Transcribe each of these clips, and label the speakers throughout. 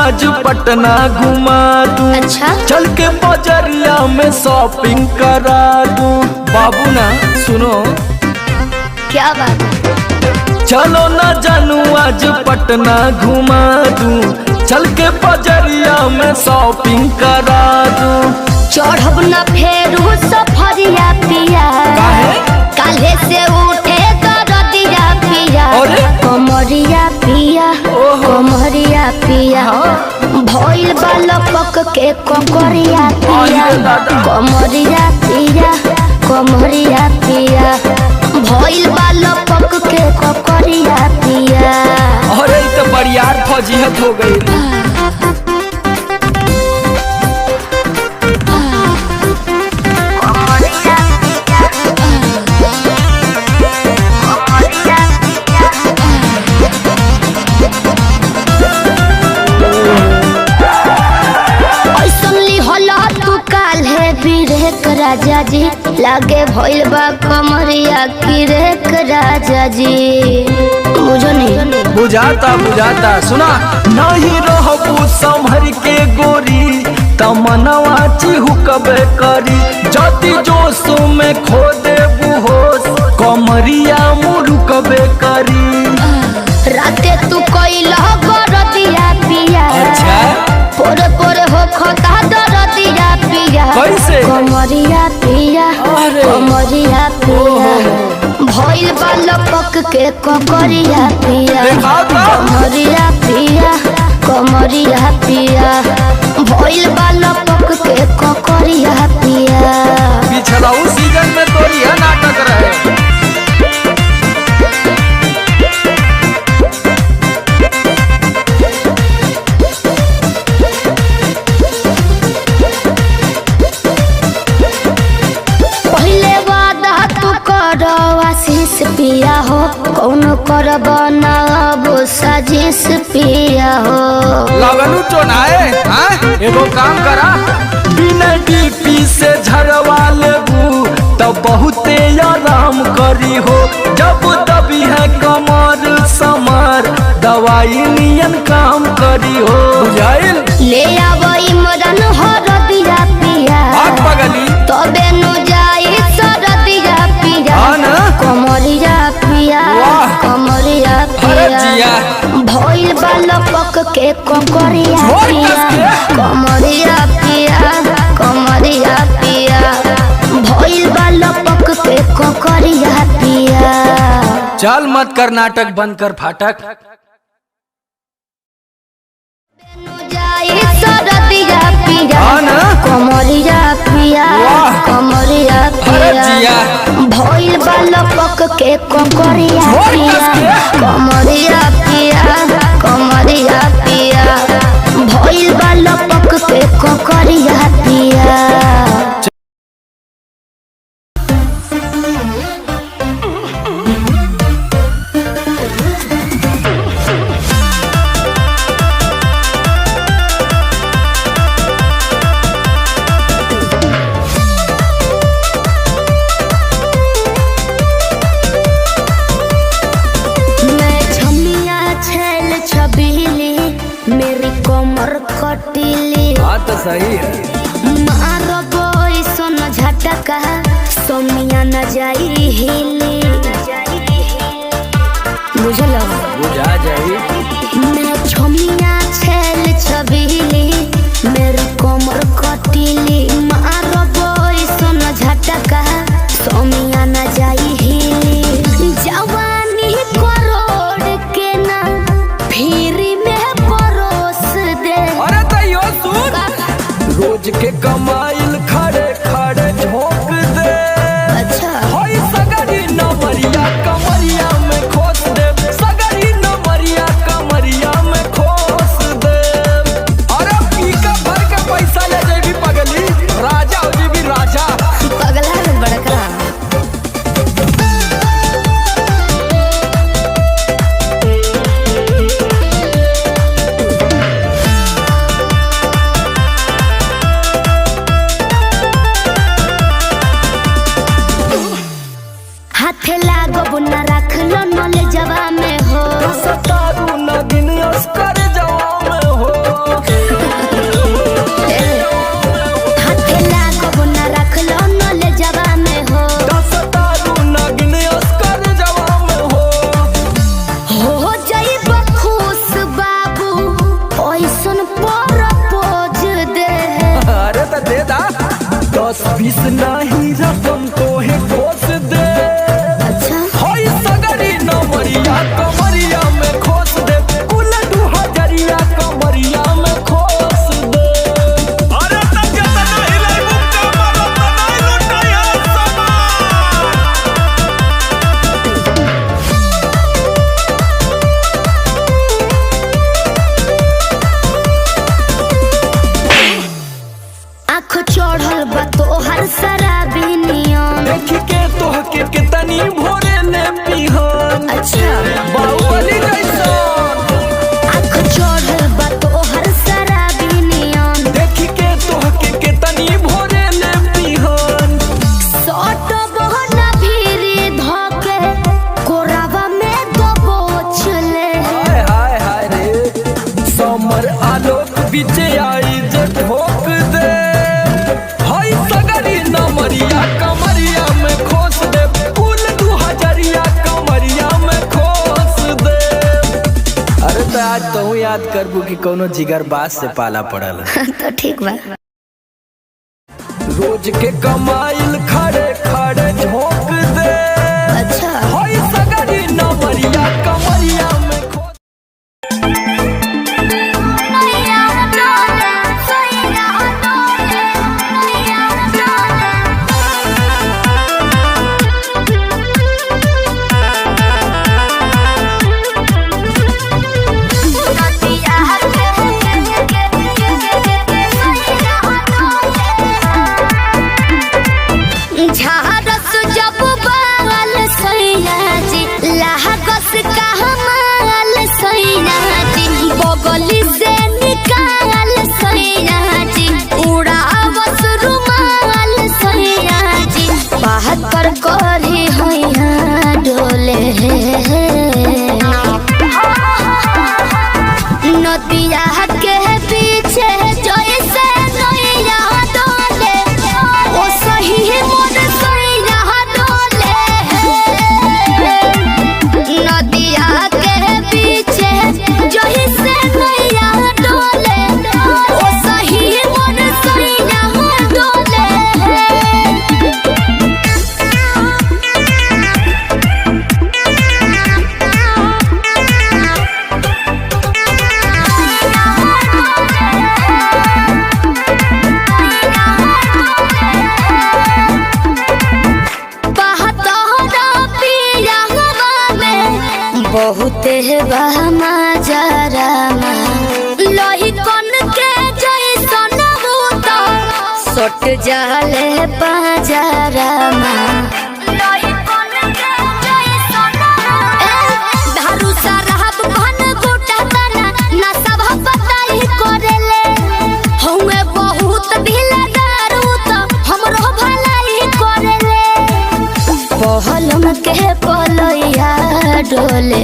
Speaker 1: आज पटना घुमा दूं।
Speaker 2: अच्छा
Speaker 1: चल के बजरिया में शॉपिंग करा दूं। बाबू ना सुनो
Speaker 2: क्या बात है?
Speaker 1: चलो ना जानू आज पटना घुमा दूं। चल के बजरिया में शॉपिंग करा दूं।
Speaker 2: चढ़ब न फेरू सफरिया पिया, काले से उठे दरदिया पिया। कमरिया पिया कमरिया पिया, भइल बालपक के ककरिया पिया। कमरिया पिया कमरिया पिया, भइल बालपक के ककरिया पिया।
Speaker 1: अरे तो बरियार फौजियत हो गई।
Speaker 2: राजा जी लागे भइल बा कमरिया की रेख राजा जी। बुझो नहीं
Speaker 1: बुझाता बुझाता सुना नहीं रहबू संभर के गोरी तमनवा चिहुकबे करी। जति जोश में खो देबू होश कमरिया मुरुकबे करी।
Speaker 2: राते तू कइला गरदिया पिया।
Speaker 1: अच्छा
Speaker 2: पोरे पोरे हो खता दरदिया पिया।
Speaker 1: कैसे?
Speaker 2: कमरिया पिया कमरिया पिया, भइल बालपक के ककरिया पिया। कमरिया पिया कमरिया पिया, भइल बालपक के ककरिया पिया।
Speaker 1: पिछला उस सीजन में तो यह नाटक रहे।
Speaker 2: पिया हो कौन करब नाब साजिश पिया हो।
Speaker 1: लगलू चोनाए एगो काम करा बिना डीपी से झरवा लेबू तब बहुते आराम करी हो। जब दबी है कमर समर दवाई नियन काम करी हो। बुझाइल
Speaker 2: ले आवई मदन हरदिया पिया।
Speaker 1: पगली
Speaker 2: तबे नु जाई सरदिया पिया। कमरिया पिया कमरिया पिया, भइल बालपक के ककरिया पिया। कमरिया पिया कमरिया पिया, भइल बालपक के ककरिया पिया।
Speaker 1: चल मत कर नाटक बंद कर फाटक।
Speaker 2: सरदिया पिया कमरिया पिया कमरिया पिया, भइल बालपक के ककरिया पिया। कमरिया पिया कमरिया पिया, भइल बालपक के ककरिया पिया। मेरी कमर कटीली
Speaker 1: बात तो सही है।
Speaker 2: मारो बोई सोन झटका सोमिया न जाई हिली। बुझल
Speaker 1: बुझा जाई।
Speaker 2: मैं छमिया छेल छबीली, मेरी कमर कटीली। मारो बोई सोन झटका सोमिया न जाई हिली। जवानी करोड़ के ना फिर
Speaker 1: रोज के कमाइल खड़े खड़े झोंक दे।
Speaker 2: अच्छा
Speaker 1: होई सगरी नमरिया कमरिया में खोस दे। सगरी नमरिया कमरिया में खोस दे। अरे पी का भर के पैसा ले जेबी पगली राजा हो जेबी राजा।
Speaker 2: पगला है बड़का।
Speaker 1: आज तो याद करबू कि कोनो जिगर बास से पाला पड़ल।
Speaker 2: तो ठीक बा।
Speaker 1: रोज के कमाइल खड़े खड़े झोंक दे।
Speaker 2: अच्छा
Speaker 1: होई सगरी नवरिया कमरिया में
Speaker 2: झारस जब बाल सैया जी लागस का हमाल सैया जी बगली से निकाल सैया जी उड़ावस रुमाल सैया जी बात पर करी हैया डोले नदिया के पीछे जैसे नैया डोले ओ सही मोर सैया डोले नदिया के पीछे जैसे नैया डोले ओ सही मोर सैया डोले। बहुत बहमा जरा लोही कन के जैसन भूत सट जाले पाजरा लोही कन के जैसन धारू सरहब घन गोटा तना ना सब बताई करेले हउए बहुत ढीला दारू तो हमरो भलाई करेले पहलम के पलैया डोले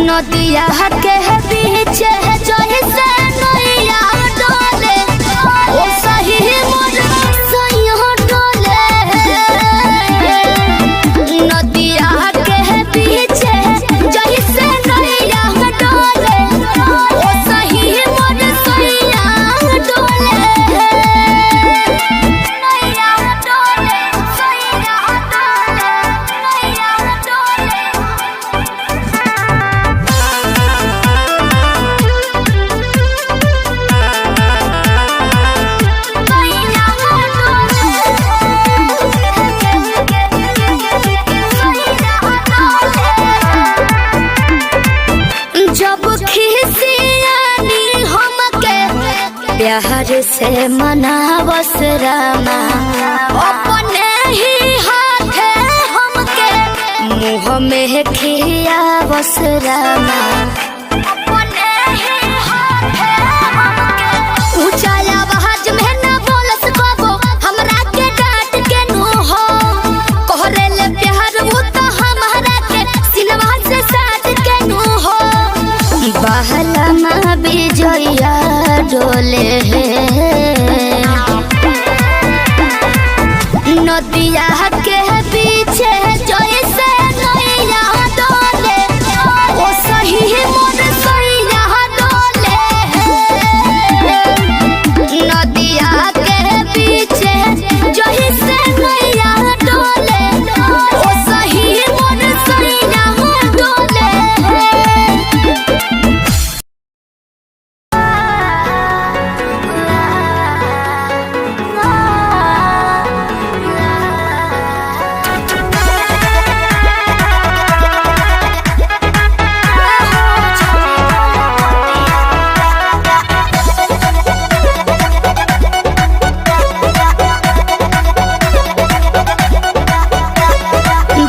Speaker 2: नदिया के पीछे जैसे नैया डोले ओ सही मोर सैया डोले नदिया के पीछे जैसे नैया डोले ओ सही मोर सैया डोले नैया डोले सैया डोले नैया डोले। जब खिसियानी हमके प्यार से मनावस रामा अपने ही हाथे हमके मुँह में खियावस रामा अपने ही हाथे हमके ऊंचा आवाज में न बोलस कबो हमरा के डांट के नु हो कहरे ले प्यार वो तो हमरा के सिनवा से साथ के नु हो बहला बिजया डोले नदिया के पीछे जैसे नैया डोले ओ सही मोर सैया डोले नदिया के पीछे जैसे नैया डोले ओ सही मोर सैया डोले।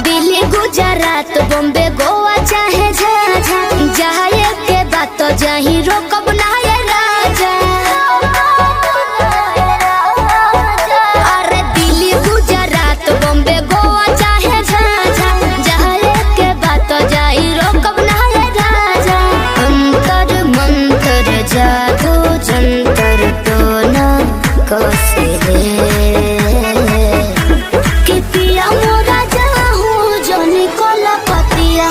Speaker 2: दिल्ली गुजरात बॉम्बे गोवा चाहे झाझा जाए के बात तो जहीं रोकब ना ये राजा अरे दिल्ली गुजरात बॉम्बे गोवा चाहे झाझा जाए के बात तो जहीं रोकब ना ये राजा अंतर मंत्र जादू जंतर टोना कसे कि पिया मोरा जाहू जोनी कोला पतिया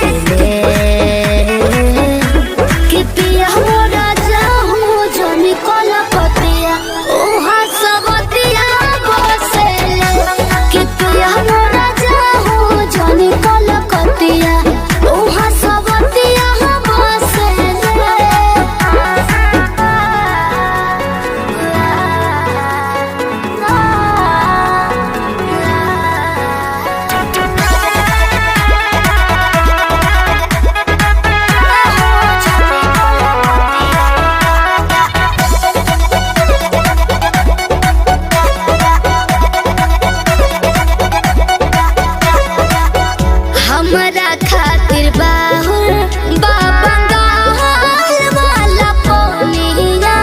Speaker 2: से ले कि पिया मोरा जाहूँ जनी कोला पतिया ओहा सबतिया बसे ले कि पिया मोरा जाहूँ जनी कोला पतिया ओहा सबतिया बसे हमरा खातिर बाहुर बाबंगाल वाला पोनिया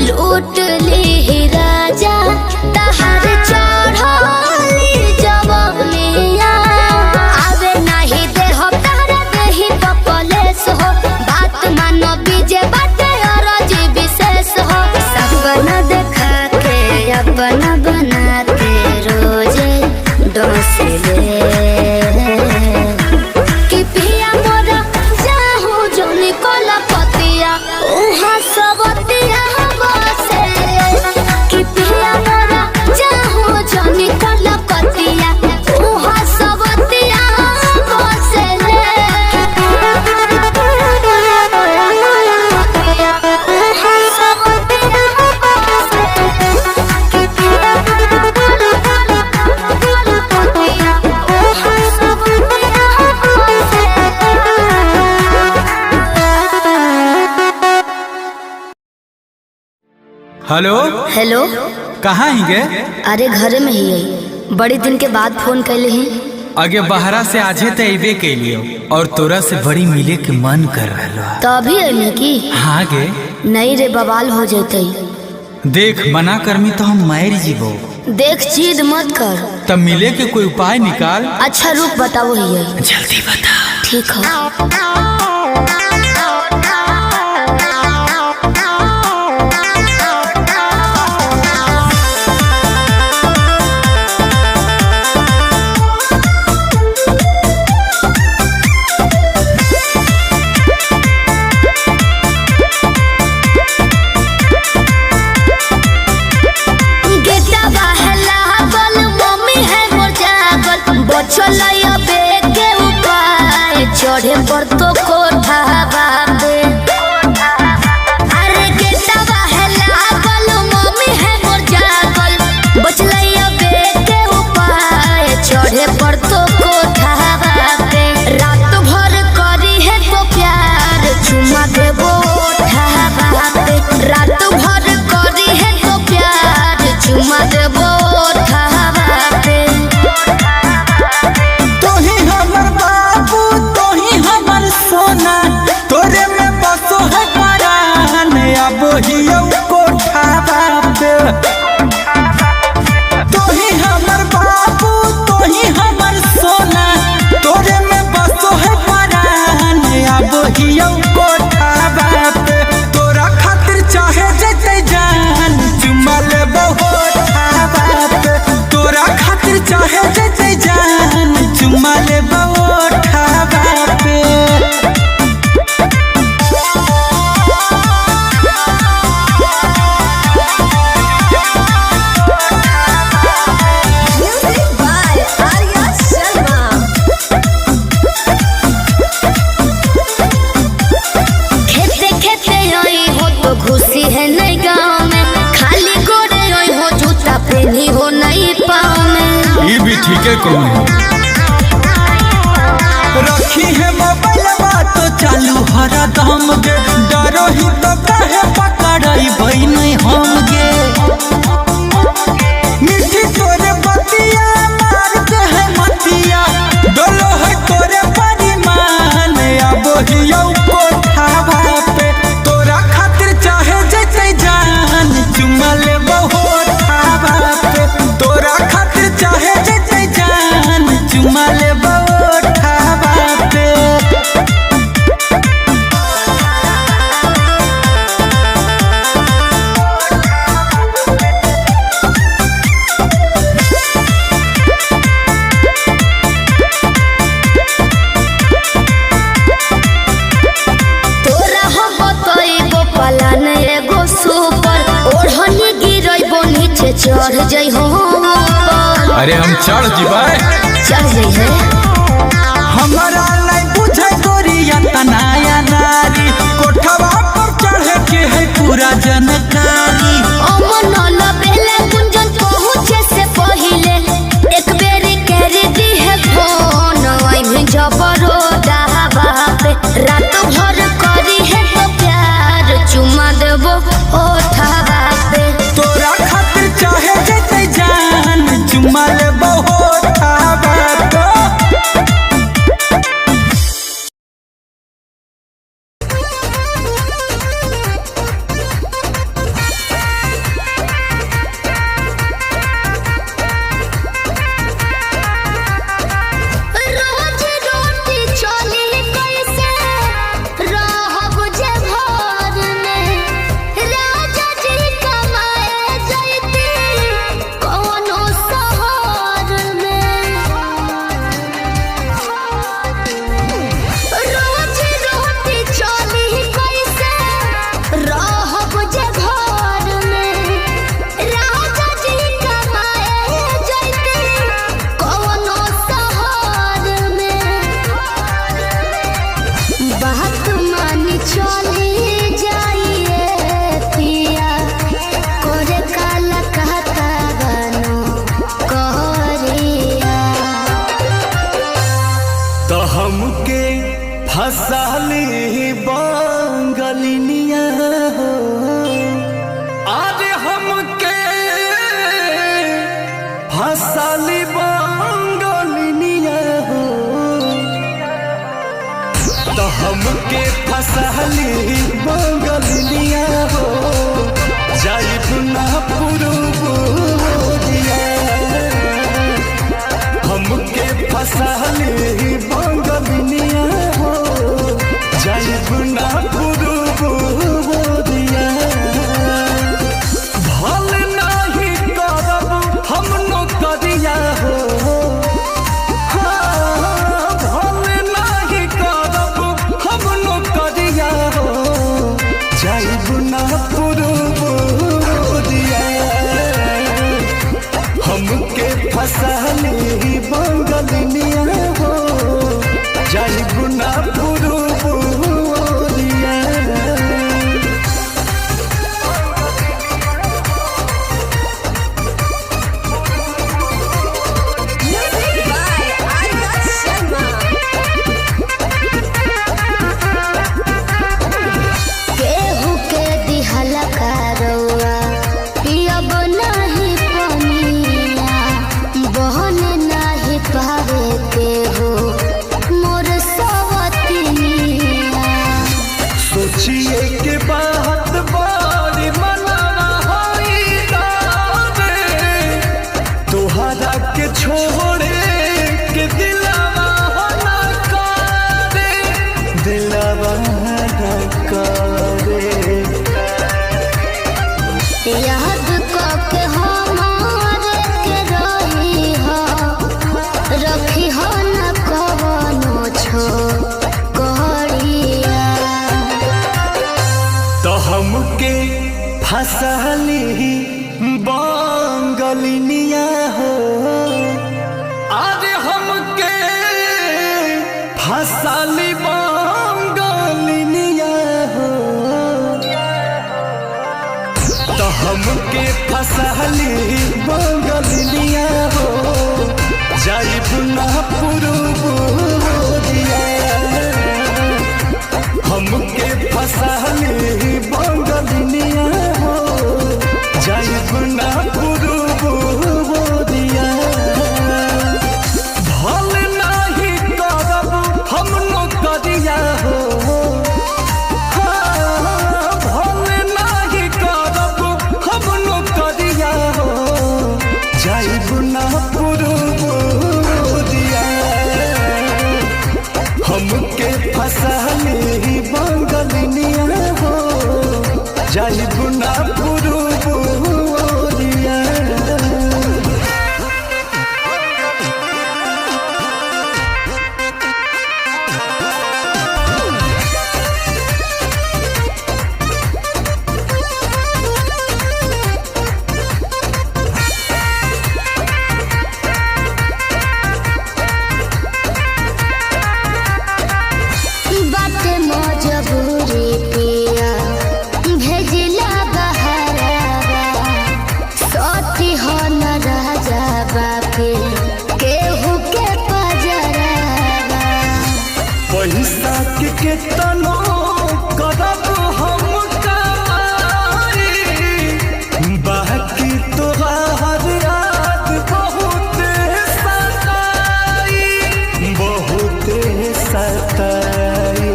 Speaker 2: लूट ली राजा तहर चढ़ली जवनिया आवे नहीं दे हो तारा देही पकलेस हो बात मानो बीजे बाटे और जी विशेष हो सपना देखा के अपना बना के रोजे डोस ले कि पिया मोरा जाहूँ जनी कोला पतिया उहाँ सबतिया बसे कि पिया मोरा जाहूँ जनी कोला पतिया उहाँ सबतिया बसे
Speaker 1: हेलो
Speaker 3: हेलो।
Speaker 1: कहाँ ही गे?
Speaker 3: अरे घरे में ही है, बड़ी दिन के बाद फोन कैले ही।
Speaker 1: आगे बहरा से आजे तो अबे कैलियो और तोरा से बड़ी मिले के मन कर रहा।
Speaker 3: तो अभी अइले की?
Speaker 1: हाँ गे।
Speaker 3: नहीं रे, बवाल हो जैते।
Speaker 1: देख मना करमी तो हम मार जीवो।
Speaker 3: देख जिद मत कर।
Speaker 1: तब मिले के कोई उपाय निकाल।
Speaker 3: अच्छा रुक बताओ ही है।
Speaker 1: जल्दी बता।
Speaker 3: ठीक है। चढ़े पर तो कोठा बाबे अरे गेटवा है लागल मम्मी है मोर जागल बचलैया बेटे उपाय चढ़े पर तो कोठा बाबे रात भर करी है तो प्यार चुमा देबो ओठा बाबे रात भर करी है तो प्यार चुमा देबो ओठा बाबे
Speaker 1: सोना तोरे में बसो है परान अब हियो कोठा बाबे तोही हमर बाबू तोही हमर सोना तोरे में बसो है परान अब हियो कोठा बाबे तोरा खातिर चाहे जते जान चुमा लेबो होठा बाबे तोरा खातिर चाहे जते जान चुमा लेबो होठा बाबे
Speaker 2: खुशी है नहीं गाँव में खाली गोरे हो जूता पहनी हो नहीं पाँव में
Speaker 1: ये भी ठीक है कौन रखी है मोबाइल तो चालू हरा दम गे डरो ही तो काहे पकड़ाई भाई नहीं हम गे मिठी तोरे बतिया मार के है मतिया डोलो है तोरे परिमान अब हियो कोठा बापे तोरा खातिर चाहे जते जान चुमा लेबो होठा बापे तोरा खातिर चाहे जते जान चुमा लेबो होठा बापे
Speaker 3: चढ़ जाइ हो ऊपर।
Speaker 1: अरे हम चढ़ जीवाए,
Speaker 3: चढ़ जाइ है
Speaker 1: हमारा नहीं बुझे गोरिया तनाया नारी, कोठवा पर चढ़े के है पूरा जनकारी।
Speaker 3: अमन लबेले गुंजन पहुँचे से पहिले एक बेरी कर दी है फोन। आई में जबरो दावा पे रात भर करी है तो प्यार चुमा देबो ओठवा पे।
Speaker 1: तोरा खातिर चाहे जैसे जान चुमा लेबो ओठवा पे।
Speaker 3: रोज रोटी चली कैसे रहब जे घर में। राजा जी कमाए जैती कौनो शहर में। रोज रोटी चली कैसे रहब जे घर में। राजा जी कमाए जैती कौनो शहर में। बात मानी चली जाइए पिया करे काला कहता बनो कहरिया।
Speaker 1: तो हमके फसाली बंगलिनिया हो, अरे हमके फसाली बंगलिनिया हो। तो हमके फसाली बंगलिनिया हो, जाइब ना पुरुबुदिया। हमके फसाली बंगलिनिया हो, जाइब ना पुरुबुदिया। भल नहीं करब हम नौकरिया हो, हाँ, भल नहीं करब हम नौकरिया हो, जाइब ना पुरुबुदिया। हमके फसाली बंगलिनिया हो, जाइब ना पुरुबुदिया।
Speaker 3: केहू के दिहल करौआ पियब नाही पनिया। बहन नाही पावे केहू मोर सवतिनिया।
Speaker 1: सोचिए के बात बारी मनाना होई रे, तोहरा के छोड़े के दिलवा ना करे, दिलवा ना करे।
Speaker 3: याद कके हमारे के रही हो, रखी हो न कवनो छो कहरिया।
Speaker 1: तो हमके फसाली बंगलिनिया हो, अरे हमके फसाली बंगलिनिया हो। तो हमके फसाली बंगलिनिया हो, जाइब ना पुरुबुदिया। हमके फसाली बंगलिनिया हो, जाइब ना पुरुबुदिया। भल नहीं करब हम नौकरिया हो, हाँ, भल नहीं करब हम नौकरिया हो, जाइब ना पुरुबुदिया। हमके फसाली बंगलिनिया हो, जाइब ना पुरुबुदिया। पैसा के तनो करब हम कमाई, बाकी तोहार याद बहुत सताई, बहुत सताई।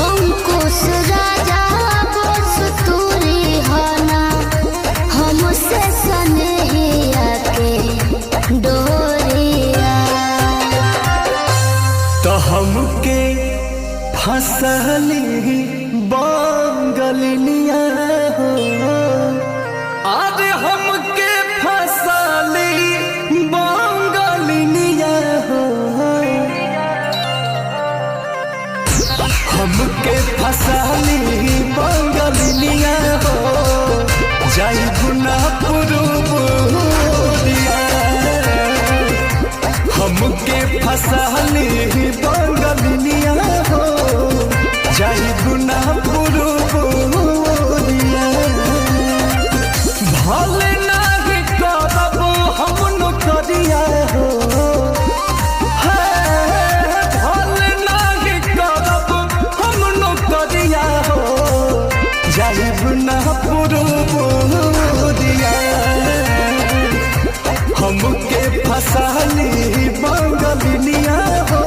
Speaker 2: अंकुश राजा बस तूरी हना, हमसे सनहिया के डोरिया।
Speaker 1: तो हमके फसली बंगलिया हो, अरे हमके फसली बंगलिया हो, हमके फसली बंगलिया हो, जाई गुना पुरुबुरिया। हमके फसली बंगलिया हो, जाई गुना पुरुबुरिया। भले नाही करब हम नौकरिया हो, भले नाही करब हम नौकरिया हो, जाई गुना पुरुबुरिया। हमके फसली बंगलिया हो,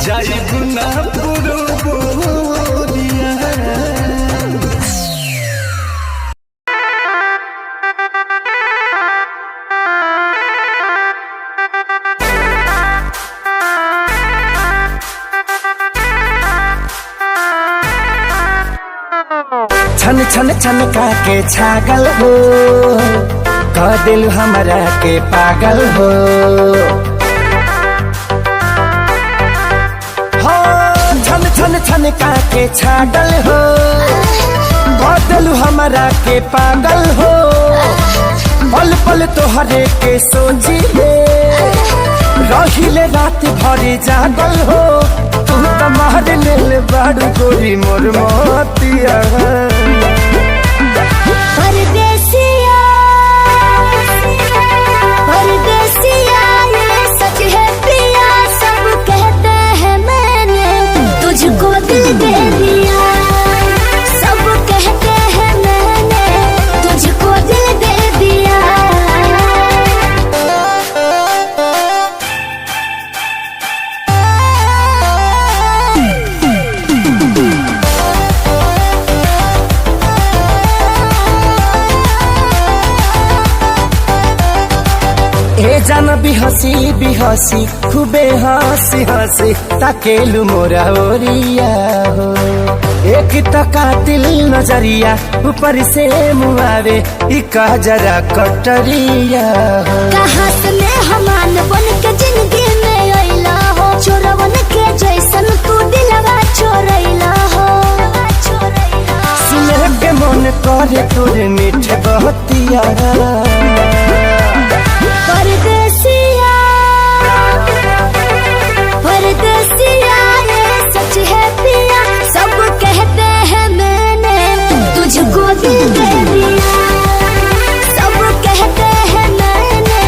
Speaker 1: जाई गुना पुरुबुरिया।
Speaker 4: छन छन छन का के छागल हो, कह दिल हमरा के पागल हो। हो छन छन छन का के छागल हो, कह दिल हमरा के पागल हो। पल पल तोहरे के सोची ले, रहिले रात भरी जागल हो। तू तो मार ले बाड़ू गोरी मोर मोतिया।
Speaker 2: परदेसिया परदेसिया ये सच है प्रिया, सब कहते हैं मैंने तुझको दिल दे दिया। सब कहते हैं मैंने तुझको दिल दे दिया।
Speaker 4: ए जान बिहसी बिहसी खूबे हंसी हंसी ताकेलु मोरा ओरिया हो। एक तो कातिल नजरिया ऊपर से मुआरे, इका जरा कटरिया हो।
Speaker 2: कहाँ से मेहमान बन के जिंदगी में अइला हो, चोरवन के जैसन तू दिलवा चोरैला हो।
Speaker 4: सुने के मन करे तोरे मीठे बहतिया।
Speaker 2: परदेसिया परदेसिया ये सच है पिया, सब कहते हैं मैंने तुझको दिल दे दिया। सब कहते हैं मैंने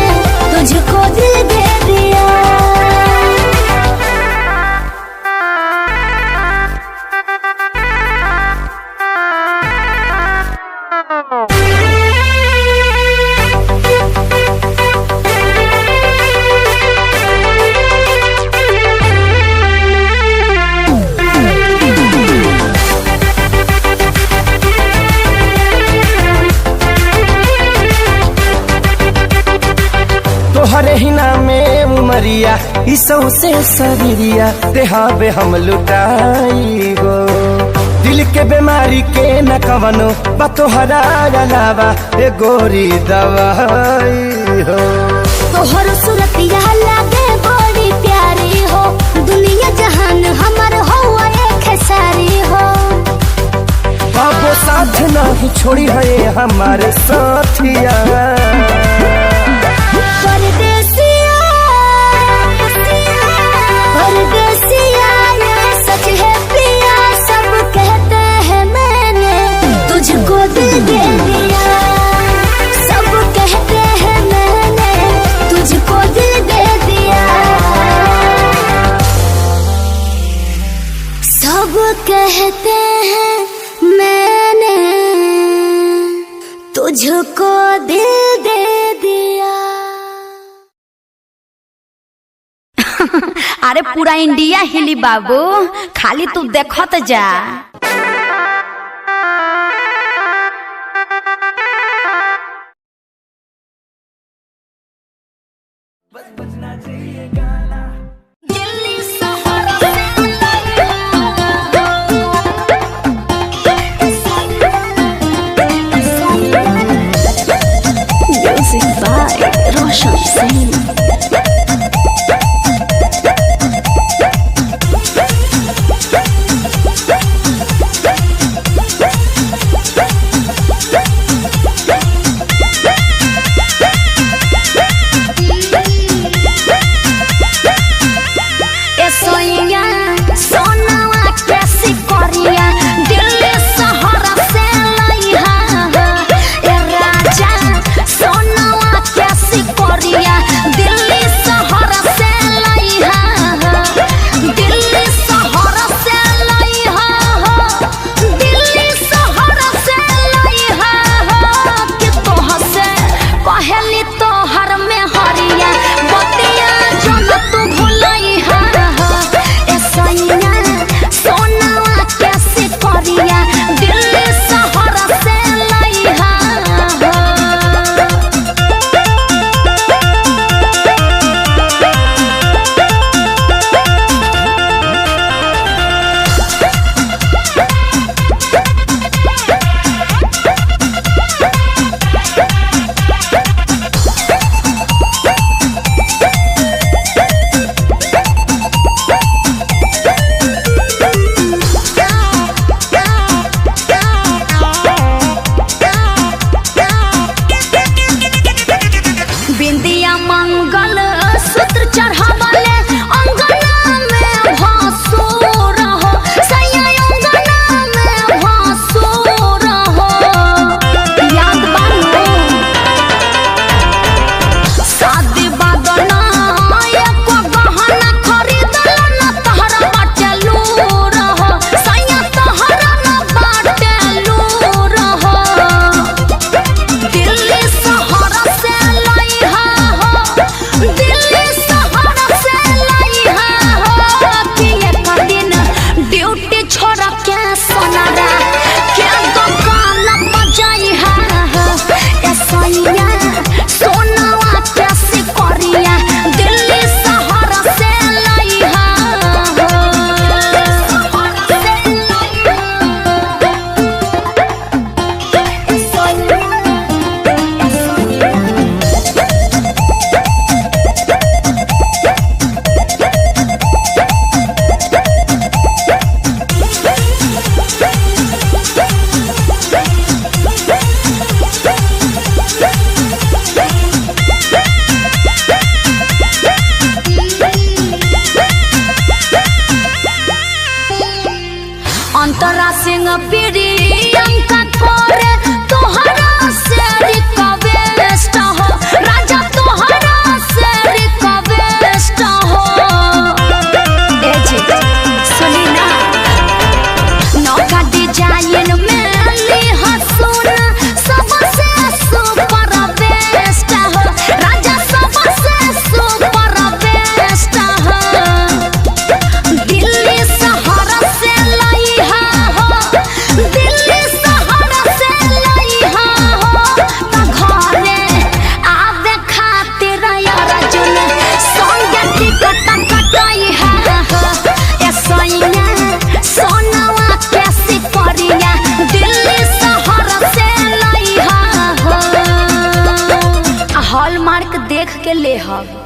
Speaker 2: तुझको दिल दे दिया।
Speaker 4: तोहरे ही नामे उमरिया इसौ से सबरिया, देहाबे हम लुटाई गो। दिल के बीमारी के न कवनो बा तोहरा अलावा, ए गोरी दवाई हो।
Speaker 2: तोहर सूरतिया लागे बड़ी प्यारी हो, दुनिया जहान हमर हो एक सारी हो।
Speaker 4: बाबो साथ नहीं छोड़ी है हमारे साथिया।
Speaker 2: परदेसिया परदेसिया ये सच है प्रिया, सब कहते हैं मैंने तुझको दिल दे दिया। सब कहते हैं मैंने तुझको दिल दे दिया। कहते हैं मैंने तुझको दिल दे दिया।
Speaker 3: अरे पूरा इंडिया हिली बाबू, खाली तू देखत जा।
Speaker 2: अंतरा सिंह प्रियंका कोरे तोहरा से रिक्वेस्ट हो, राजा तोहरा से रिक्वेस्ट हो। ए जी सुनी ना, नौका डिजाइन में ली हसून सबसे सुपर बेस्ट हो, राजा सबसे सुपर बेस्ट हो। दिल्ली शहर से दिल्ली शहर से लइहा हो, त घरे आवे खातिर अर्जुन संगे टिकट कटइहा हो। ए सैया सोनवा कैसी करिया दिल्ली शहर से लइहा हो। हॉलमार्क देख के लेहब।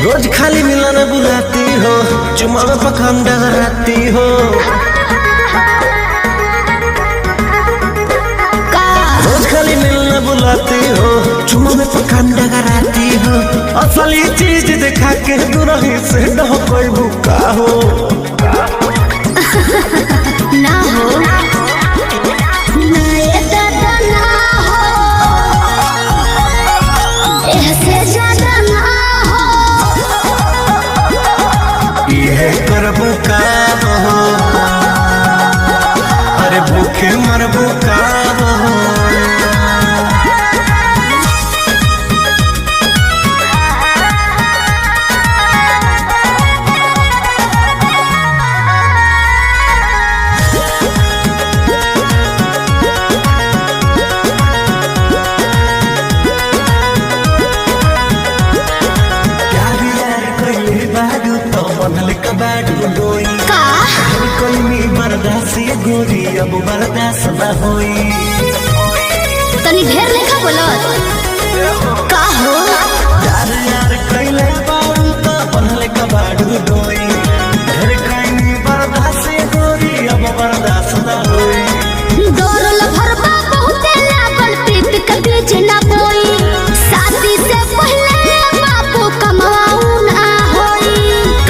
Speaker 4: रोज खाली मिलने बुलाती हो, चुमा में पखान डगराती हो। रोज खाली मिलने बुलाती हो, चुमा में पकान डगराती हो, असली चीज दिखा के दुरही से न कोई भूखा हो।
Speaker 2: ना हो ना ये दादा ना हो, ऐसे ज्यादा ना हो।
Speaker 4: ये करबू का हो, अरे भूखे मरबू का हो। गोरी अब बर्दाश्त न होई,
Speaker 2: तनी ढेर लेखा बोलत का हो।
Speaker 4: यार यार कइले बारू तो बनले कबाड़ू डोई, ढेर कइनी बर्दाश्त गोरी अब बर्दाश्त न होई।
Speaker 2: डोरल भरबा बहुते लागल प्रीत के बीच ना बोई, शादी से पहले बापू कमाऊ ना होई।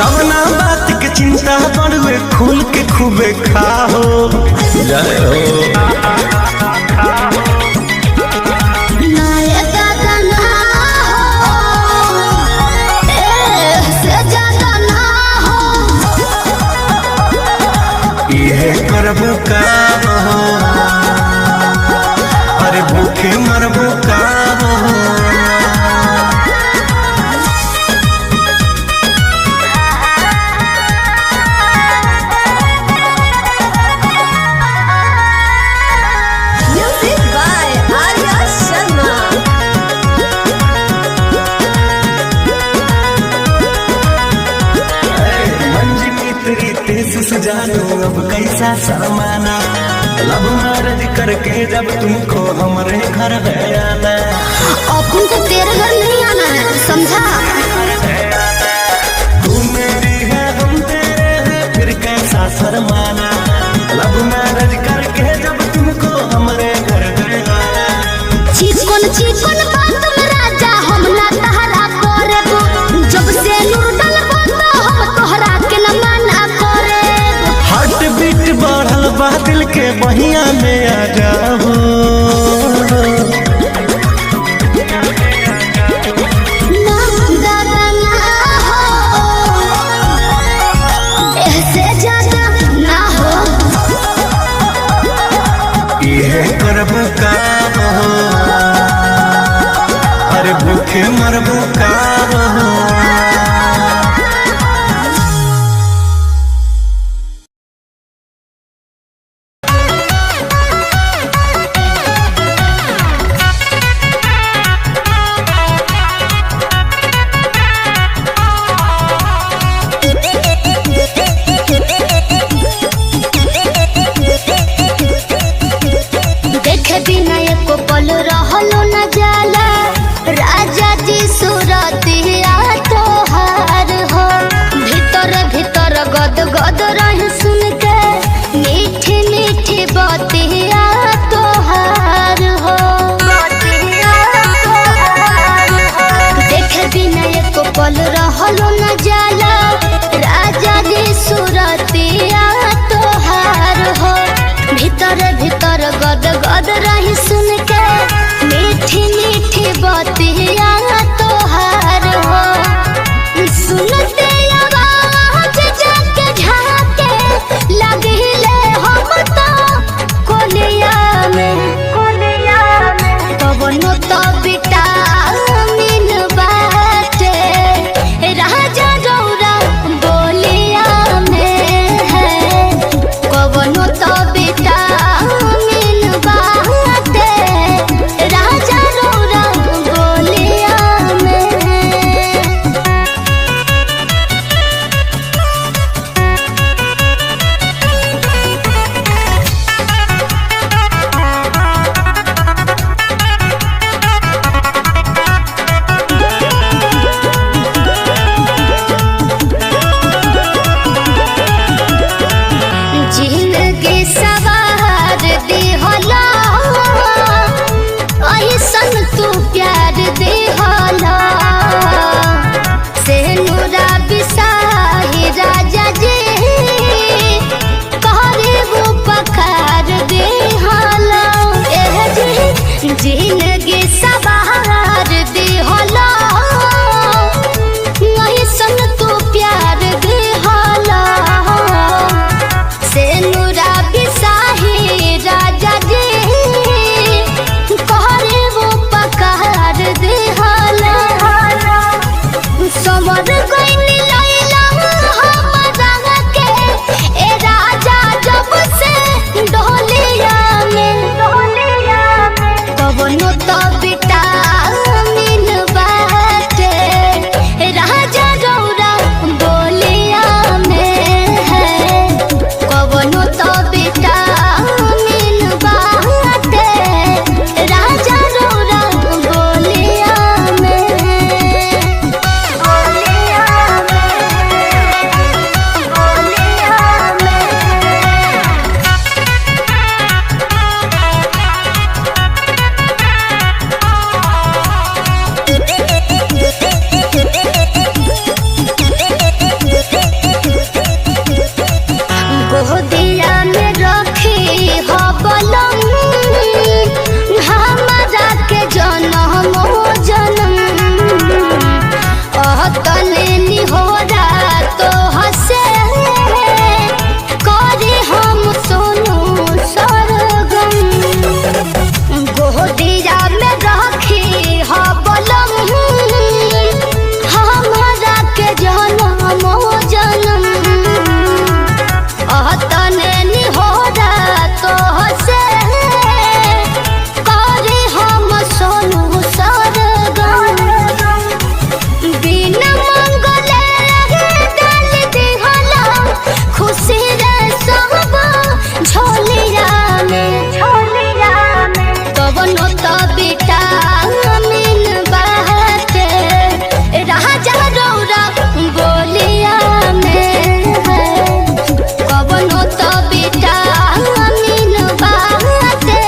Speaker 4: कवना बात के चिंता बड़ुए खुल के खूबे खाओ। जय हो
Speaker 2: ना ये दादा ना हो, ऐसे ज्यादा ना हो।
Speaker 4: ये करबू का हो, अरे भूखे मरबू का हो। जानो अब कैसा शर्माना, लब मैरिज करके जब तुमको हमारे घर आना।
Speaker 2: अब तुमको तेरे घर नहीं आना है, समझा।
Speaker 4: तू मेरी है हम तेरे हैं, फिर कैसा शर्माना, लब मैरिज करके जब तुमको हमारे घर आना।
Speaker 2: चिकन बात में राजा हम ना तहरा करेबो, जब से नूर डलबो तो हम तोहरा के न माना करेबो।
Speaker 4: हार्ट बीट बढ़ल बा दिल के बहिया में आ जाओ।
Speaker 2: ना दादा ना हो, ऐसे ज्यादा ना हो।
Speaker 4: ये करबू का हो, अरे भूखे मरबू का हो।
Speaker 2: देखे बिना एको पल रहलो न जाला, राजा जी सूरतिया तोहार हो। भीतर भीतर गद गद रही सुन के, मीठी मीठी बतिया तोहार हो। देखे बिना एको पल रहलो न जाला, राजा जी सूरतिया तोहार हो। भीतर भीतर गद गद रही सुन के, मीठी मीठी बतिया तोहार हो। सुनते आवाज जाके झाके लगिले हम तो कोलिया में कवनो तो विटामिन बाटे, राजा रौरा बोलिया में है कवनो तो विटामिन बाटे, राजा रौरा बोलिया जिंदगी सवार दी होला ऐसन तू प्यार दी होला से नुरा बिसाही राजा जी कहरे वो पकार दी होला समर गइनी लैला हमरा के ए राजा जब से डोलिया में कवनो तो विटामिन बाटे राजा रौरा बोलिया में है कवनो तो विटामिन बाटे राजा रौरा बोलिया में गोदिया में रखी हो बलम हमारा के जन्म तने निहोरा तो हसे करे हम सोनू सरगम गोदिया में रखी हो बलम हमारा के जन्म तने निहोरा तो हसे करे हम सोनू सरगम बिना मंगले डाल दिहला खुशी रे सब झोलिया में कवनो तो विटामिन बाटे राजा रौरा बोलिया में कवनो तो विटामिन बाटे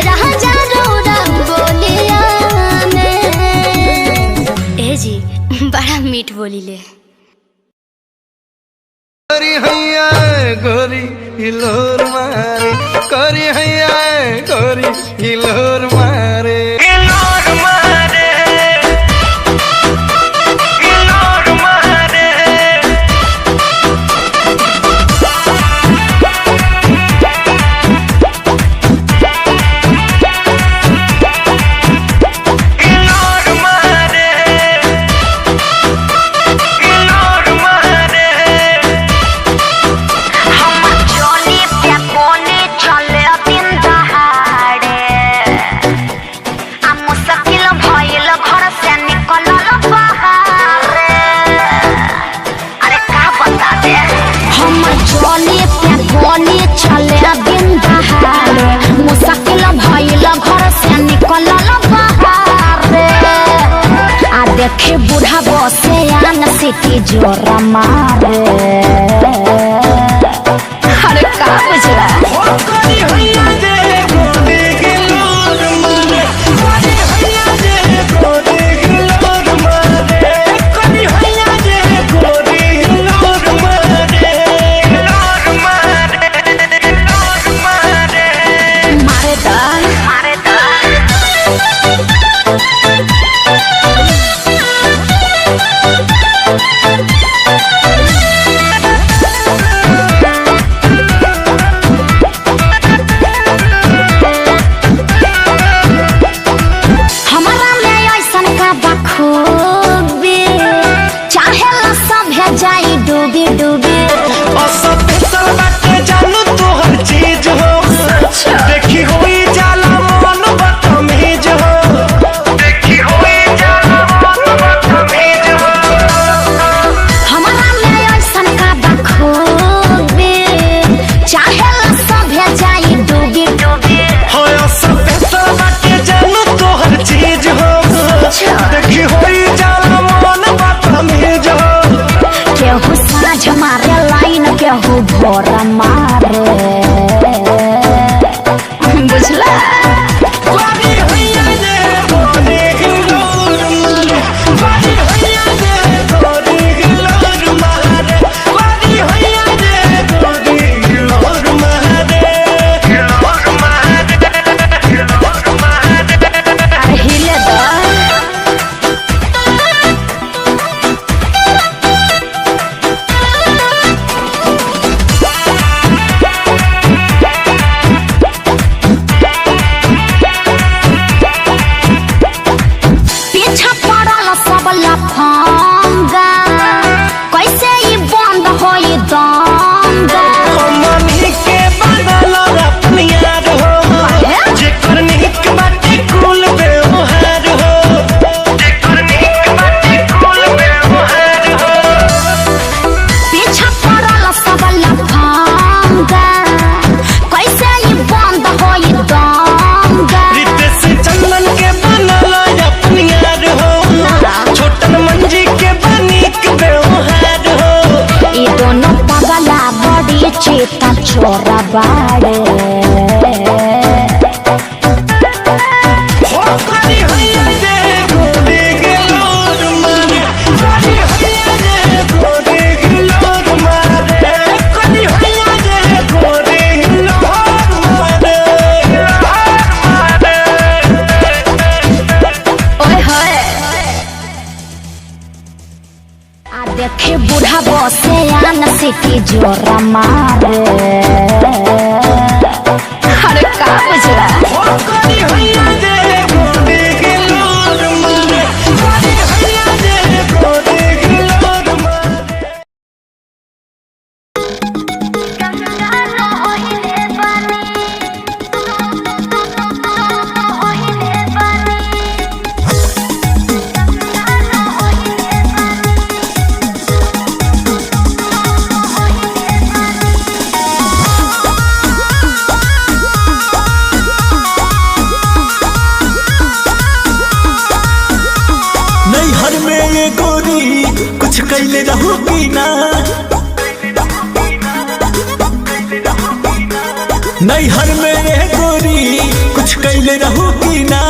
Speaker 2: राजा रौरा बोलिया में ए जी बड़ा मीठ बोलीले
Speaker 1: करी हैया गोरी हिलोर मारे करी हैया गोरी हिलोर मारे
Speaker 3: देखे बूढ़ा बसे आन सिटी जोरा मारे अरे का बुझला छोरा बाड़े। देखे बूढ़ा बसे आन सिटी जोरा मारे। अरे का बुझला
Speaker 4: कैले रहूगी ना नैहर में ये गोरी कुछ कैले रहूगी ना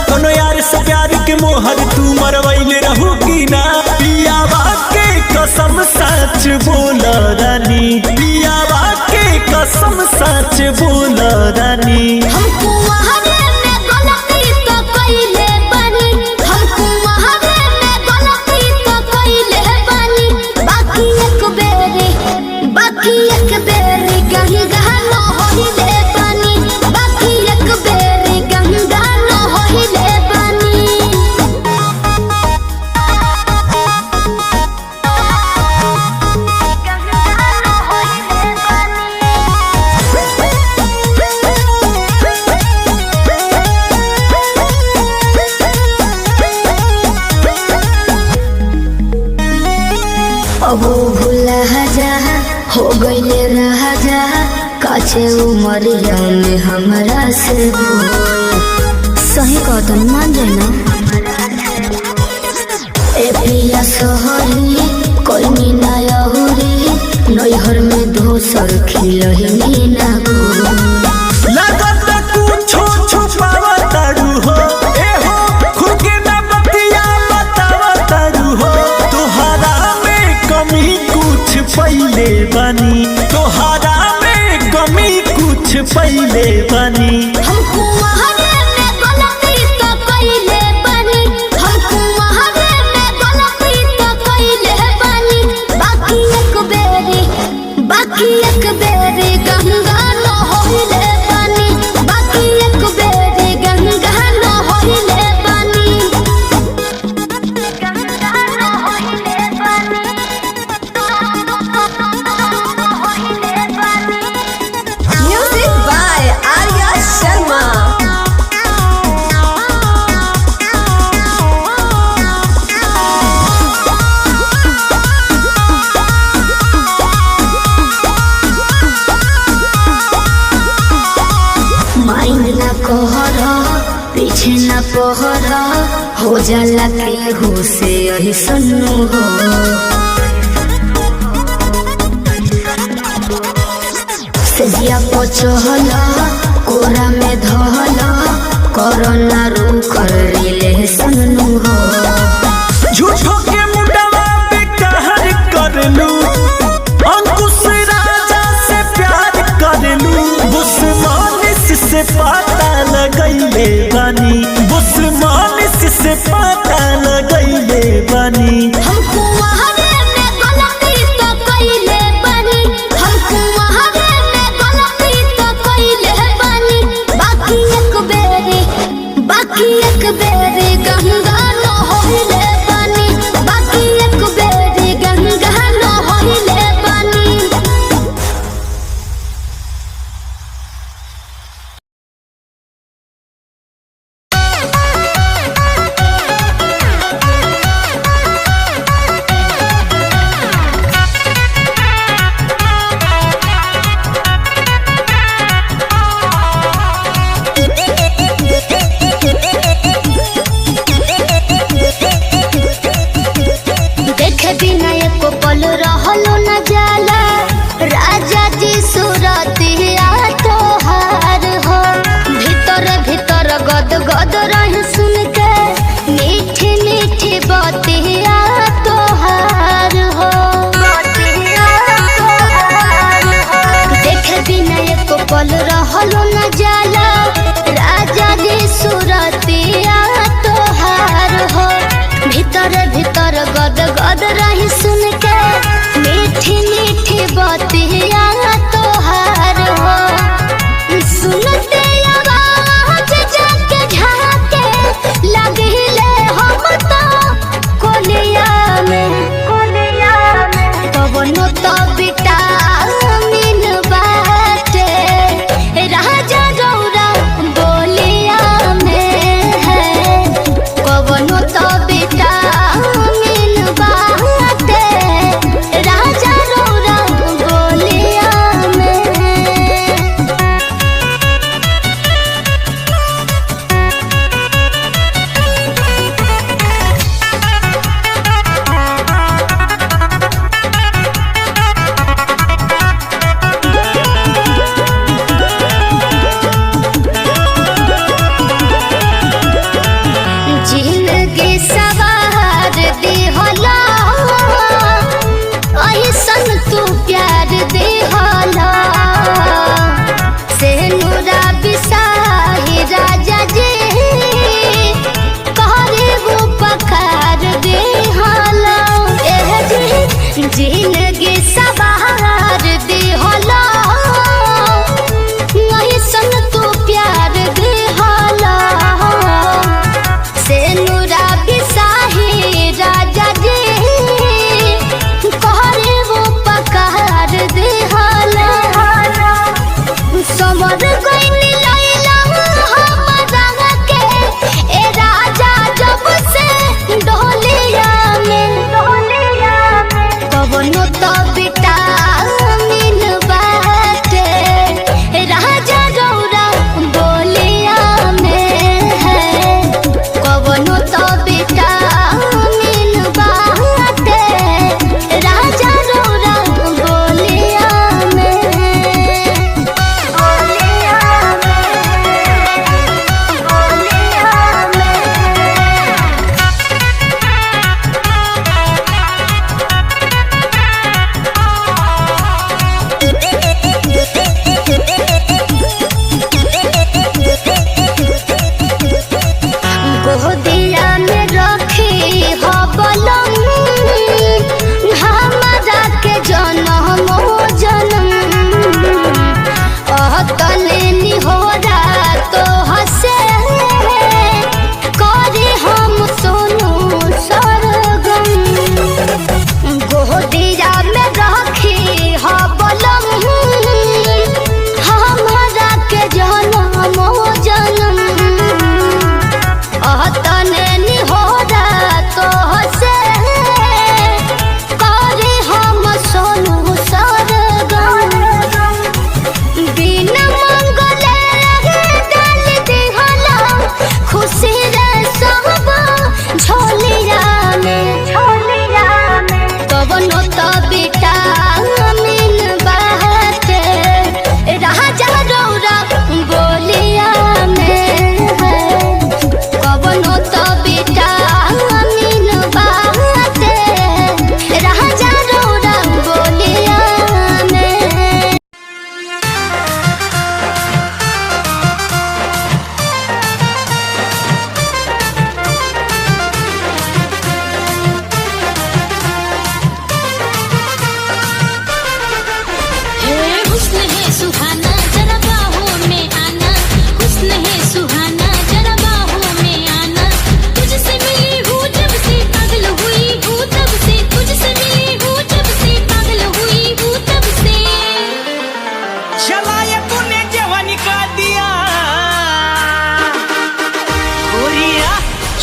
Speaker 4: कोनो यार से प्यार के मोहर तू मरवैले रहूगी ना पियावा के कसम सच बोल रानी पियावा के कसम सच बोल रानी
Speaker 3: हमको वहारे में गलती तो कइले बनी हमको वहारे में गलती तो कइले बनी बाकी एक बेरी गंगा न होइले बनी बाकी एक बेरी गंगा न होइले बनी। अब भूला जा हो गईले राजा काचे उमरिया में हमरा से सही कदम मान जाना ए पिया सोहरी कोई मीना यहुरी नैहर में दोसर खिलही ना
Speaker 4: लगत कुछो छुपावा तारू हो ए हो खुद के ना बतिया बतावा तारू हो तोहरा में कमी कुछ पहिले बनी तोहरा में कमी कुछ पहिले बनी
Speaker 3: हमको वहारे में गलती तो कइले बनी हमको वहारे में गलती तो कइले बनी बाकी एक बेरी गंगा न होइले बनी बाकी एक बेरी गंगा न होइले बनी गंगा न होइले बनी होइले बनी।
Speaker 5: Music by Arya Sharma.
Speaker 3: Mind ना कहरा पीछे ना पहरा हो जाला केहू से यही सन्नु हो सजिया पचहला कोरा में धहला कोरोना रू कर रिले सन्नु हो
Speaker 4: झूठो के मुंडवा पे कहर कर लू अंकुश राजा से प्यार कर लू बुस्मानिस से पता लगैले बनी बुस्मानिस से पता लगैले बनी
Speaker 3: हमको वहारे में गलती तो कइले बनी हमको वहारे में गलती तो कइले बनी बाकी एक बेरी गंगा न होइले बनी बाकी एक बेरी गंगा न होइले बनी।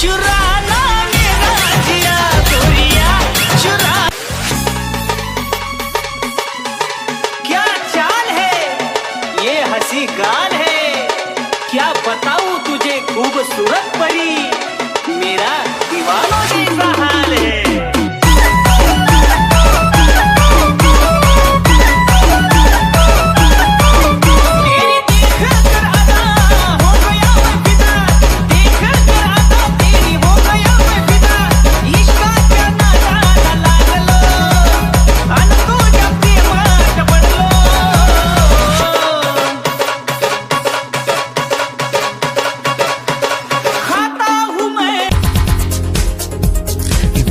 Speaker 6: चुराना मेरा जिया गोरिया चुरा। क्या चाल है ये हंसी गाल है, क्या बताऊं तुझे खूबसूरत परी, मेरा दीवानों जैसा हाल है।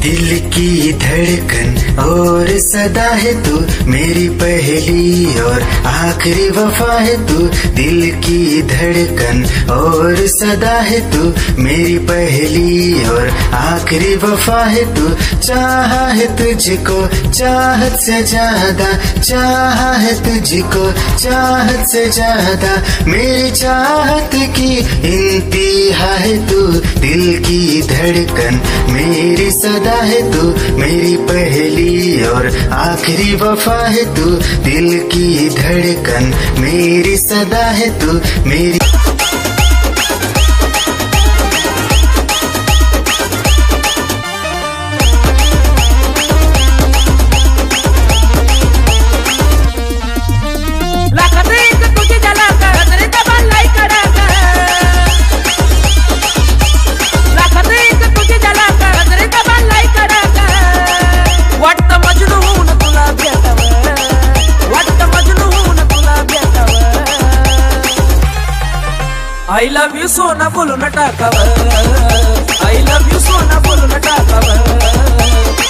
Speaker 7: दिल की धड़कन और सदा है तू, मेरी पहली और आखिरी वफा है तू। दिल की धड़कन और सदा है तू, मेरी पहली और आखिरी वफा है तू। चाहा है तुझको चाहत से ज्यादा, चाहा है तुझको चाहत से ज्यादा, मेरी चाहत की इंतहा है तू। दिल की धड़कन मेरी सदा है तू, मेरी पहली और आखिरी वफा है तू। दिल की धड़कन मेरी सदा है तू, मेरी
Speaker 1: I love you सोना बोलू न टाकावं, I love you सोना बोलू न टाकावं,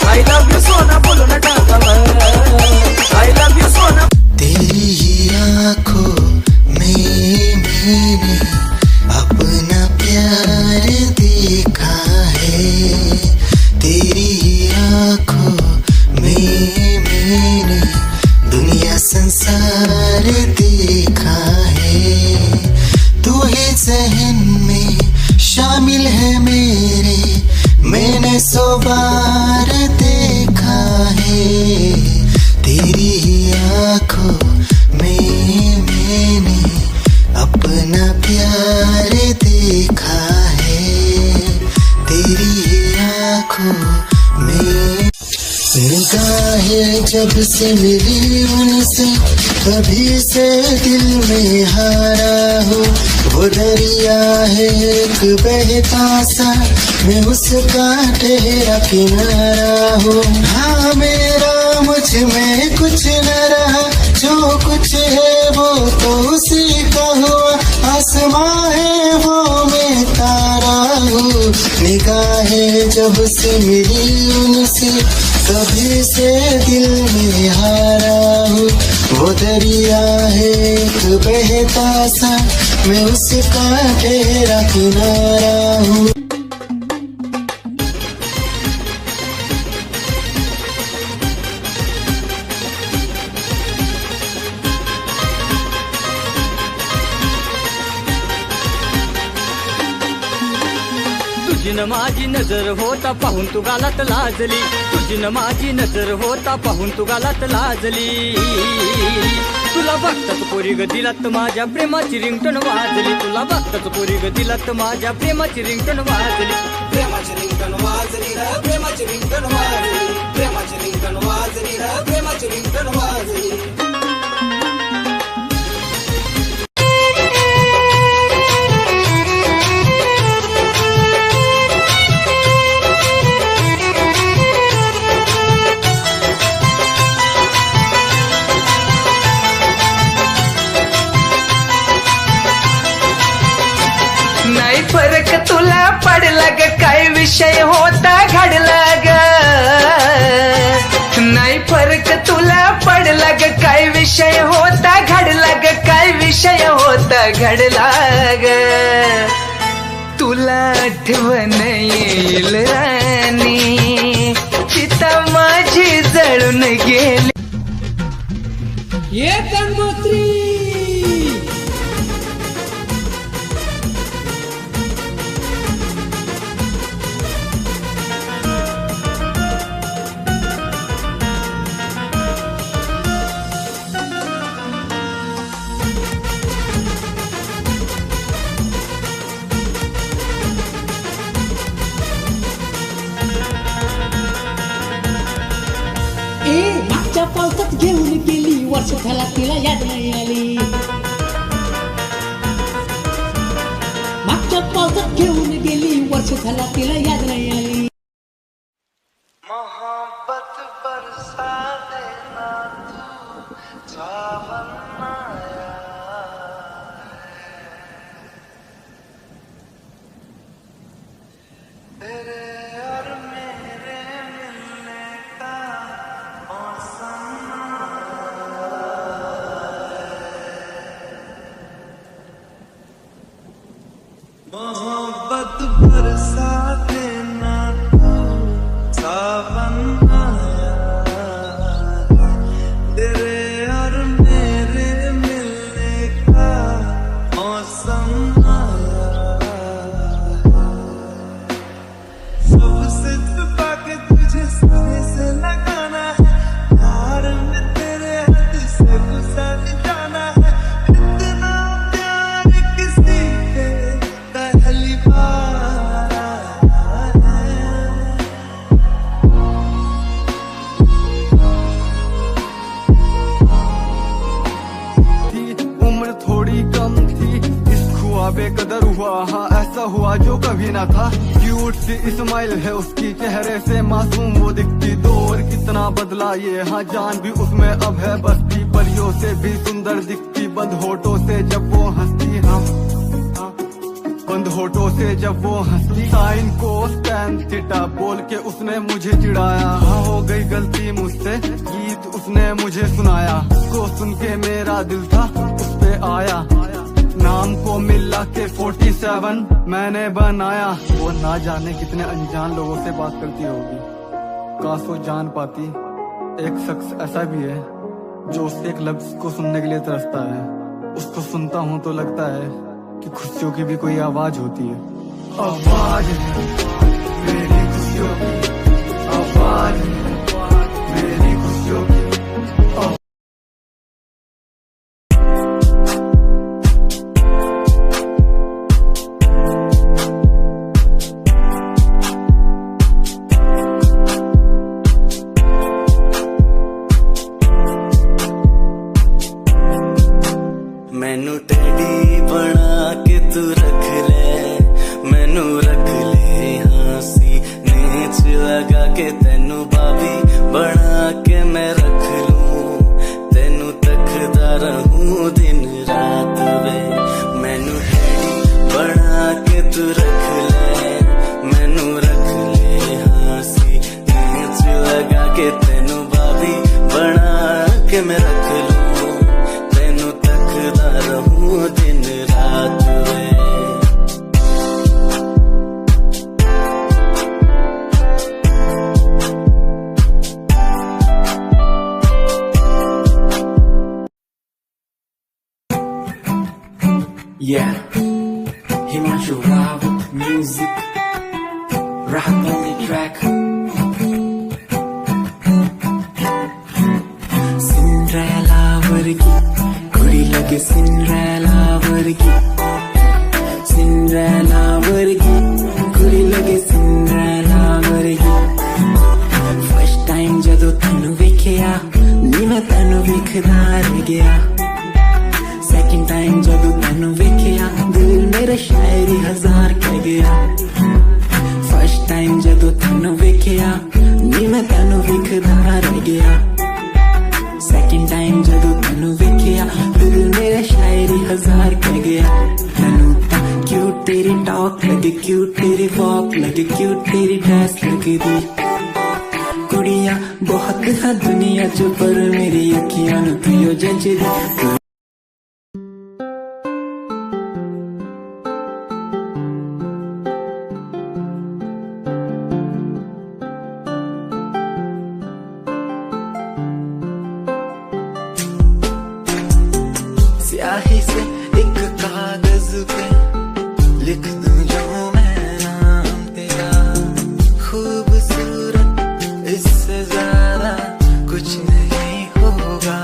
Speaker 1: I love you सोना बोलू न टाकावं, I love you सोना।
Speaker 7: तेरी ही आँखों में मैंने अपना प्यार देखा है, तेरी ही आँखों में मैंने दुनिया संसार देखा है। तू ही ज़हन में शामिल है मेरे, मैंने 100 बार देखा है। तेरी आँखों में मैंने अपना प्यार देखा है, तेरी आँखों में। निगाहें जब से मिली उनसे, कभी से दिल में हारा हो। वो दरिया है एक बहता सा, मैं उसका ठहरा किनारा हो। हाँ मेरा मुझ में कुछ न रहा, जो कुछ है वो तो उसी का हुआ। आसमां है वो मैं तारा हूँ, निगाहें जब से मिली उनसे, कभी से दिल में हारा हूँ। वो दरिया है एक बहता सा, मैं उसका ठहरा किनारा हूँ।
Speaker 1: तुझी न माझी नजर होता पाहून तू गालात लाजली, तुझी न माझी नजर होता पाहून तू गालात लाजली। तुला बघताच पोरी ग दिलात माझ्या प्रेमाची रिंगटोन वाजली, तुला बघताच पोरी ग दिलात माझ्या प्रेमाची रिंगटोन वाजली, प्रेमाची रिंगटोन वाजली रे, प्रेमाची रिंगटोन वाजली, प्रेमाची रिंगटोन वाजली रे, प्रेमाची रिंगटोन वाजली।
Speaker 6: नाही फरक तुला पडला ग, काय विषय होता घडला ग। नाही फरक तुला पडला ग, काय विषय होता घडला ग, काय विषय होता घडला ग। तुला आठवण येईल राणी, चिता माझी जळून गेली।
Speaker 1: ये गंगोत्री
Speaker 8: मागच्या पावसात घेऊन गेली, वर्ष झाला तिला याद नाही आली. मागच्या पावसात घेऊन गेली, वर्ष झाला तिला याद नाही आली.
Speaker 6: मोहब्बत बरसा देना तू सावन आया तेरे और मेरे मिलने का मौसम मोहब्बत बरसा देना सावन आया तेरे और मेरे मिलने का मौसम आया सबसे छुपा के तुझे सीने से लगाना है प्यार में तेरे हाथ से गुजर जाना है इतना प्यार किसी के पहली बार
Speaker 1: उम्र थोड़ी कम थी, इश्क हुआ बेकदर हुआ, हाँ ऐसा हुआ जो कभी ना था. क्यूट सी इस्माइल है उसकी, चेहरे से मासूम वो दिखती. दौर कितना बदला ये, हाँ जान भी उसमें अब है बसती. परियों से भी सुंदर दिखती, बंद होठों से जब वो हंसती. हाँ बंद होठों से जब वो हंसती. साइन को टैन थीटा बोल के उसने मुझे चिढ़ाया. हाँ हो गई गलती मुझसे, गीत उसने मुझे सुनाया. को सुन के मेरा दिल था उस पे आया. नाम को मिला के 47 मैंने बनाया. वो ना जाने कितने अनजान लोगों से बात करती होगी, काश वो जान पाती. एक शख्स ऐसा भी है जो उसके एक लफ्ज को सुनने के लिए तरसता है. उसको सुनता हूँ तो लगता है कि खुशियों की भी कोई आवाज होती है. आवाज है मेरी खुशियों की, आवाज है मेरी खुशियों की.
Speaker 7: मैनू टेडी बना के तू रख ले, मैनू रख ले हाँसी नीच लगा के. तेनू भाभी बना के मैं रख लूं, तेनू तकदा रहूं दिन रात वे. मैनू टेडी बना के तू रख ले, मैनू रख ले हाँसी नीच लगा के. तेनू भाभी बना के मैं रख लूं, रहूं दिन रात वे.
Speaker 9: Yeah, Himanshu Rao music, rap on the track. Cinderella वर्गी कुड़ी लगे, सिंड्रेला वर्गी, सिंड्रेला वर्गी कुड़ी लगे, सिंड्रेला वर्गी. फर्स्ट टाइम जदों तैनू वेखिया नी मैं तैनू वेखदा रह गया. सेकंड टाइम जदों तैनू वेखिया दिल मेरा शायरी हजार कह गया. फर्स्ट टाइम जदों तैनू वेखिया नी मैं तैनू वेखदा रह गया. सेकंड टाइम जदों तैनू वेखिया दिल मेरा शायरी हजार कह गया. तैनू तां क्यूट तेरी टॉक लगे, क्यूट तेरी वॉक लगे, क्यूट तेरी ड्रेस लगदी. कुड़ियां बहुत है दुनिया च पर मेरी अखियां नू तू यो जचदी.
Speaker 7: स्याही से एक कागज पे लिख दूं जो मैं नाम तेरा. खूबसूरत इससे ज्यादा कुछ नहीं होगा.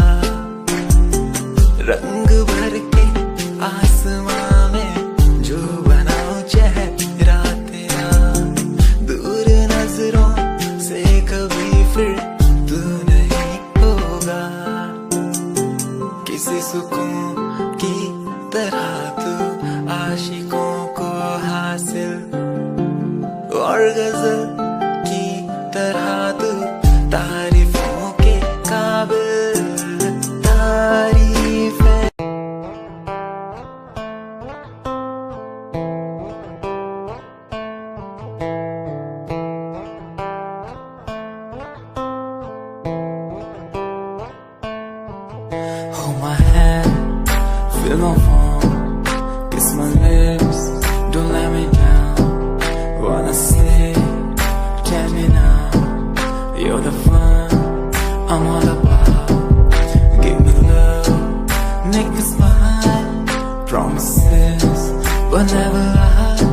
Speaker 9: हासिल और गजल की तरह तू तारीफों के काबिल तारीफ है। Hold my hand, feel my palm, kiss my lips, don't let me down. Wanna say, tell me now, you're the one I'm all about. Give me love, make me smile, promises but never lie.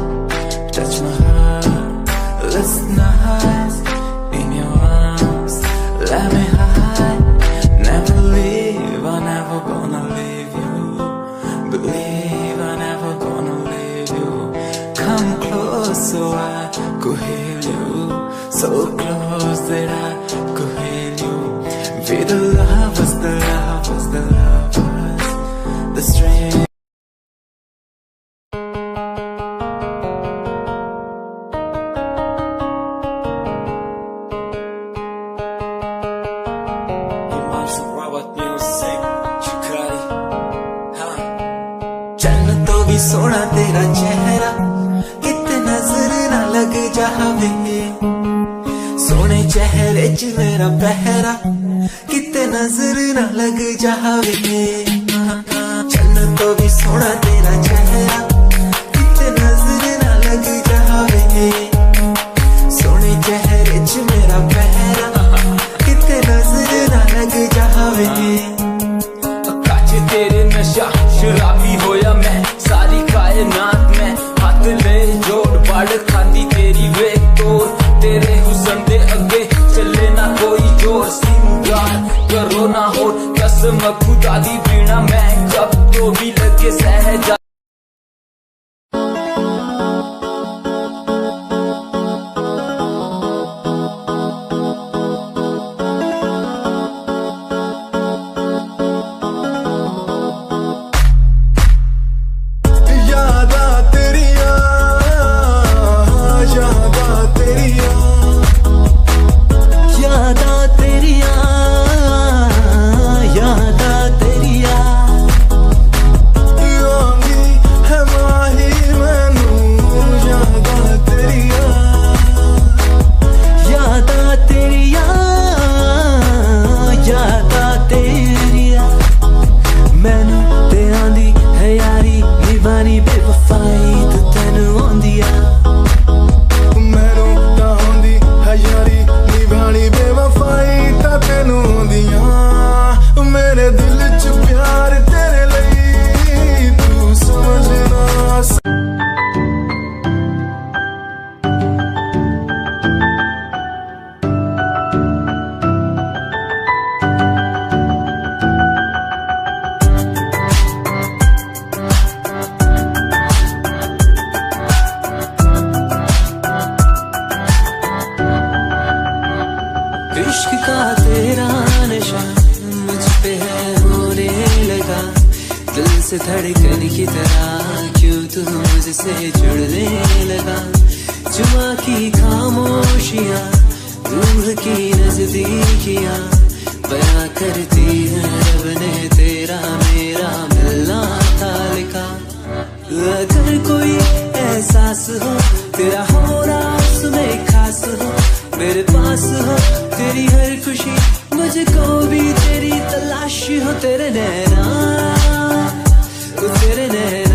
Speaker 9: Touch my heart, listen nice, in your arms, let me hide. Never leave, I'm never gonna leave you. Believe I'm never gonna leave you. Come close so I could heal you. So close that I could heal you. Be the lovers, the lovers, the lovers, the strength. तो भी सोना तेरा चेहरा किते नजर ना लग जावे। सोने चेहरे च मेरा पहरा किते नजर ना लग जावे। चन्न तो भी सोना तेरा चेहरा किते नजर ना लग जावे। सोने चेहरे च मेरा पहरा किते नजर ना लग जावे।
Speaker 1: तेरे नशा शराबी होया मैं, सारी कायनात में हाथ ले जोड़ बाड़ खाती तेरी वेग तोड़। तेरे हुस्न दे अगे चले ना कोई जोर, सिंगार करो ना हो कसम खुदा दी पीना मैं कब तो भी लगे सहजा।
Speaker 9: इश्क का तेरा नशा मुझ पे है होने लगा। दिल से धड़कन की तरह क्यों तू मुझसे जुड़ने लगा। जुआ की खामोशियाँ रूह की नजदीकियाँ बयां करती है रब ने तेरा मेरा मिलना था लिखा। अगर कोई एहसास हो तेरा होना उसमें खास हो, मेरे पास हो तेरी हर खुशी मुझको भी तेरी तलाश हो। तेरे नैना तेरे नैना